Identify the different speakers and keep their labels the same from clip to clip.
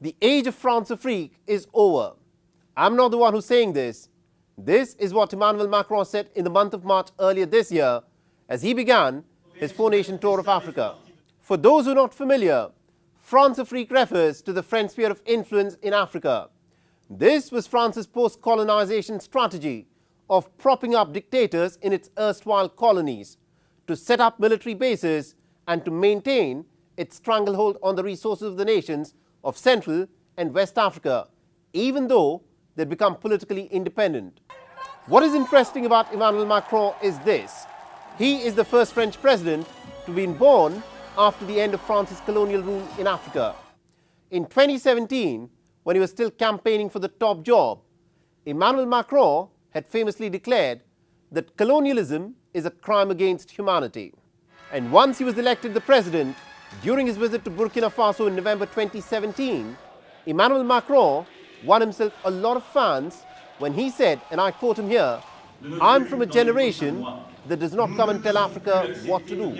Speaker 1: The age of France-Afrique is over. I'm not the one who's saying this. This is what Emmanuel Macron said in the month of March earlier this year as he began his four-nation tour of Africa. For those who are not familiar, France-Afrique refers to the French sphere of influence in Africa. This was France's post-colonization strategy of propping up dictators in its erstwhile colonies, to set up military bases and to maintain its stranglehold on the resources of the nations of Central and West Africa, even though they'd become politically independent. What is interesting about Emmanuel Macron is this. He is the first French president to be born after the end of France's colonial rule in Africa. In 2017, when he was still campaigning for the top job, Emmanuel Macron had famously declared that colonialism is a crime against humanity. And once he was elected the president, during his visit to Burkina Faso in November 2017, Emmanuel Macron won himself a lot of fans when he said, and I quote him here, "I'm from a generation that does not come and tell Africa what to do."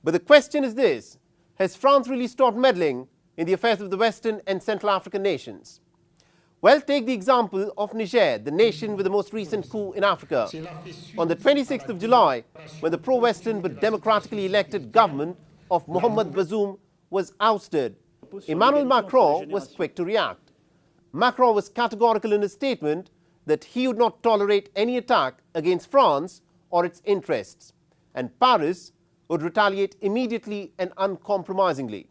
Speaker 1: But the question is this: has France really stopped meddling in the affairs of the Western and Central African nations? Well, take the example of Niger, the nation with the most recent coup in Africa. On the 26th of July, when the pro-Western but democratically elected government of Mohamed Bazoum was ousted, Emmanuel Macron was quick to react. Macron was categorical in his statement that he would not tolerate any attack against France or its interests, and Paris would retaliate immediately and uncompromisingly.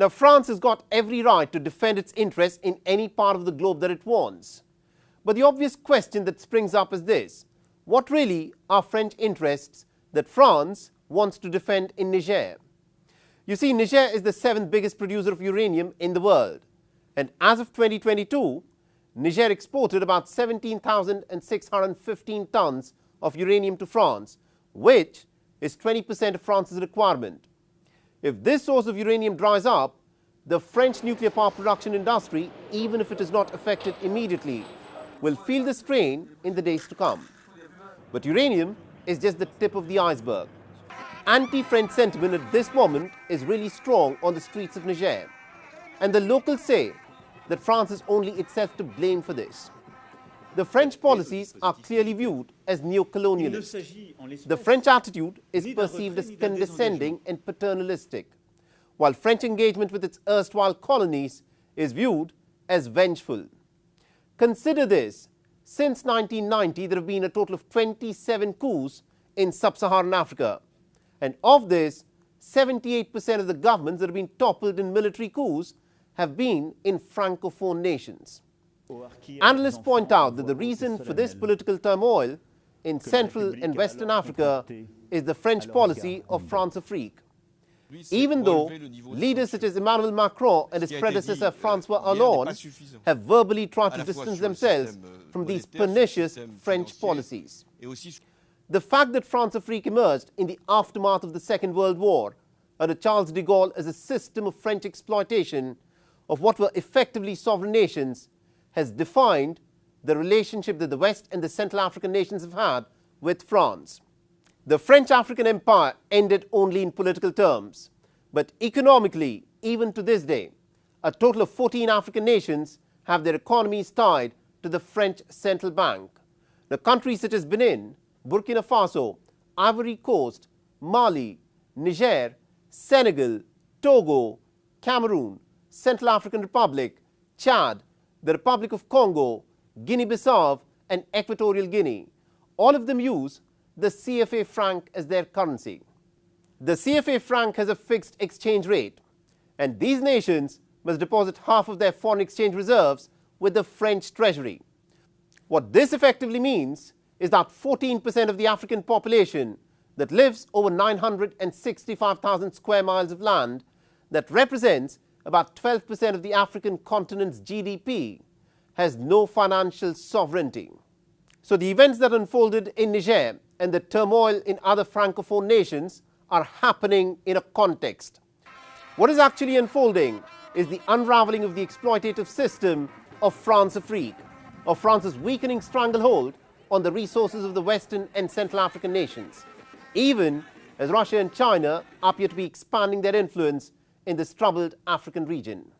Speaker 1: Now, France has got every right to defend its interests in any part of the globe that it wants. But the obvious question that springs up is this: what really are French interests that France wants to defend in Niger? You see, Niger is the 7th biggest producer of uranium in the world. And as of 2022, Niger exported about 17,615 tons of uranium to France, which is 20% of France's requirement. If this source of uranium dries up, the French nuclear power production industry, even if it is not affected immediately, will feel the strain in the days to come. But uranium is just the tip of the iceberg. Anti-French sentiment at this moment is really strong on the streets of Niger, and the locals say that France is only itself to blame for this. The French policies are clearly viewed as neo-colonialist. The French attitude is perceived as condescending and paternalistic, while French engagement with its erstwhile colonies is viewed as vengeful. Consider this: since 1990, there have been a total of 27 coups in sub-Saharan Africa, and of this, 78% of the governments that have been toppled in military coups have been in Francophone nations. Analysts point out that the reason for this political turmoil in Central and Western Africa is the French policy of France-Afrique. Even though leaders such as Emmanuel Macron and his predecessor François Hollande have verbally tried to distance themselves from these pernicious French policies. The fact that France-Afrique emerged in the aftermath of the Second World War under Charles de Gaulle as a system of French exploitation of what were effectively sovereign nations has defined the relationship that the West and the Central African nations have had with France. The French African Empire ended only in political terms, but economically, even to this day, a total of 14 African nations have their economies tied to the French Central Bank. The countries such as Benin, Burkina Faso, Ivory Coast, Mali, Niger, Senegal, Togo, Cameroon, Central African Republic, Chad, the Republic of Congo, Guinea-Bissau, and Equatorial Guinea, all of them use the CFA franc as their currency. The CFA franc has a fixed exchange rate, and these nations must deposit half of their foreign exchange reserves with the French treasury. What this effectively means is that 14% of the African population that lives over 965,000 square miles of land, that represents about 12% of the African continent's GDP, has no financial sovereignty. So the events that unfolded in Niger and the turmoil in other Francophone nations are happening in a context. What is actually unfolding is the unraveling of the exploitative system of France-Afrique, of France's weakening stranglehold on the resources of the Western and Central African nations, even as Russia and China appear to be expanding their influence in this troubled African region.